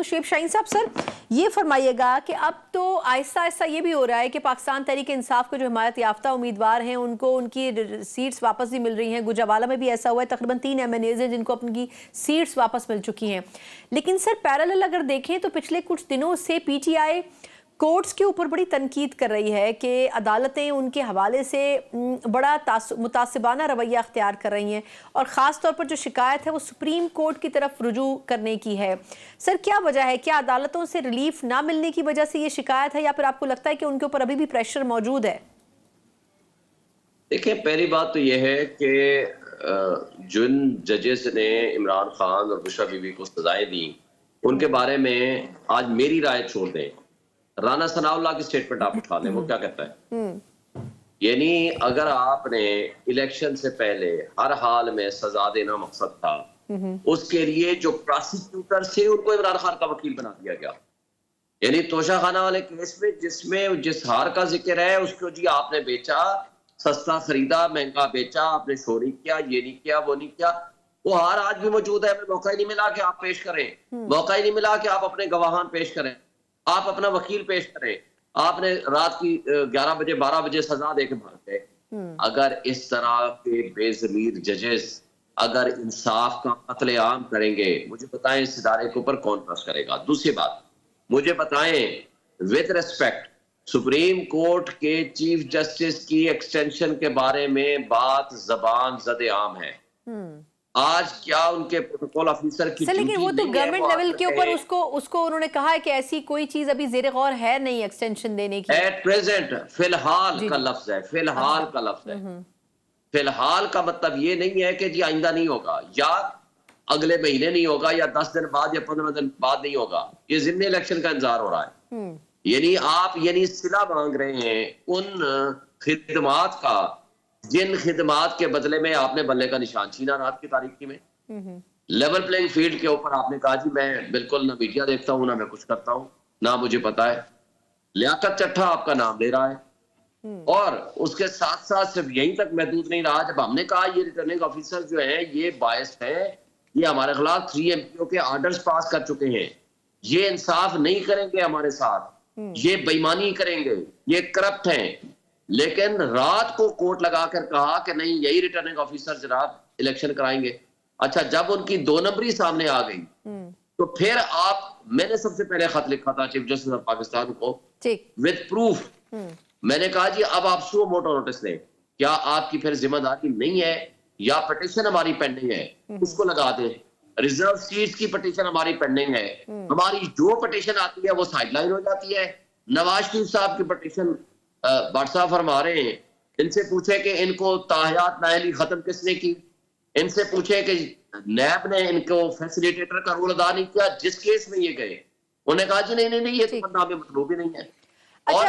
हूँ। शुएब शाहीन साहब, सर ये फरमाइएगा कि अब तो आहिस्ता आहिस्ता ये भी हो रहा है कि पाकिस्तान तहरीक इंसाफ के जो हिमायत याफ्ता उम्मीदवार हैं उनको उनकी सीट्स वापस भी मिल रही हैं। गुजरावाला में भी ऐसा हुआ है, तकरीबन 3 MNAs हैं जिनको अपनी सीट्स वापस मिल चुकी हैं। लेकिन सर पैरेलल अगर देखें तो पिछले कुछ दिनों से PTI कोर्ट्स के ऊपर बड़ी तनकीद कर रही है कि अदालतें उनके हवाले से बड़ा मुतासिबाना रवैया अख्तियार कर रही हैं और ख़ास तौर पर जो शिकायत है वो सुप्रीम कोर्ट की तरफ रुजू करने की है। सर क्या वजह है, क्या अदालतों से रिलीफ ना मिलने की वजह से ये शिकायत है या फिर आपको लगता है कि उनके ऊपर अभी भी प्रेशर मौजूद है? देखिए, पहली बात तो ये है कि जिन जजेस ने इमरान खान और बुशरा बीबी को सजाएं दी उनके बारे में आज मेरी राय छोड़ दें, राना सनाउल्लाह की स्टेटमेंट आप उठा लें, वो क्या कहता है। यानी अगर आपने इलेक्शन से पहले हर हाल में सजा देना मकसद था, उसके लिए जो प्रोसिक्यूटर से उनको इमरान खान का वकील बना दिया गया। यानी तोशाखाना वाले केस में जिसमें जिस हार का जिक्र है उसको जी आपने बेचा, सस्ता खरीदा, महंगा बेचा, आपने चोरी किया, ये नहीं किया, वो नहीं किया, वो हार आज भी मौजूद है। मौका ही नहीं मिला कि आप पेश करें, मौका ही नहीं मिला कि आप अपने गवाहान पेश करें, आप अपना वकील पेश करें। आपने रात की 11 बजे 12 बजे सजा दे के भाग गए। अगर इस तरह के बेजमीर जजेस अगर इंसाफ का कत्लेआम करेंगे, मुझे बताएं इस इदारे के ऊपर कौन ट्रस्ट करेगा। दूसरी बात, मुझे बताएं विद रिस्पेक्ट, सुप्रीम कोर्ट के चीफ जस्टिस की एक्सटेंशन के बारे में बात जबान ज़द आम है। आज क्या उनके प्रोटोकॉल ऑफिसर की लेकिन वो तो गवर्नमेंट लेवल के ऊपर उसको उन्होंने कहा है कि ऐसी कोई चीज अभी ज़ेरे गौर है नहीं एक्सटेंशन देने की। एट प्रेजेंट, फिलहाल का लफ्ज है, फिलहाल का लफ्ज है। फिलहाल का मतलब ये नहीं है कि जी आइंदा नहीं होगा या अगले महीने नहीं होगा या 10 दिन बाद या 15 दिन बाद नहीं होगा। ये जिम्मे इलेक्शन का इंतजार हो रहा है। यानी आप सिला मांग रहे हैं उन खिदमात का जिन खिदमात के बदले में आपने बल्ले का निशान छीना रात की तारीखी में। लेवल प्लेइंग फील्ड के ऊपर आपने कहा जी मैं बिल्कुल ना मीडिया देखता हूं, ना मैं कुछ करता हूं, ना मुझे पता है। लियाकत चट्ठा आपका नाम ले रहा है और उसके साथ साथ सिर्फ यहीं तक महदूद नहीं रहा। जब हमने कहा ये रिटर्निंग ऑफिसर जो है ये बायस्ड है, ये हमारे खिलाफ 3 MPO के ऑर्डर्स पास कर चुके हैं, ये इंसाफ नहीं करेंगे हमारे साथ, ये बेईमानी करेंगे, ये करप्ट हैं, लेकिन रात को कोर्ट लगाकर कहा कि नहीं यही रिटर्निंग ऑफिसर जनाब इलेक्शन कराएंगे। अच्छा, जब उनकी 2 नंबरी सामने आ गई तो फिर मैंने सबसे पहले खत लिखा था चीफ जस्टिस ऑफ पाकिस्तान को विद प्रूफ। मैंने कहा जी अब आप सो मोटो नोटिस लें, क्या आपकी फिर जिम्मेदारी नहीं है या पिटीशन हमारी पेंडिंग है उसको लगा दें। रिजर्व सीट्स की पिटीशन हमारी पेंडिंग है, हमारी जो पिटीशन आती है वो साइडलाइन हो जाती है। नवाज शरीफ साहब की पिटीशन बादशाह फरमा रहे हैं, इनसे पूछे कि इनको ताहयात नाअहली खत्म किसने की, इनसे पूछे कि नैब ने इनको फैसिलिटेटर का रोल अदा नहीं किया जिस केस में ये गए। उन्होंने कहा जी नहीं नहीं नहीं ये तो बदनामी मतलूब ही नहीं है। और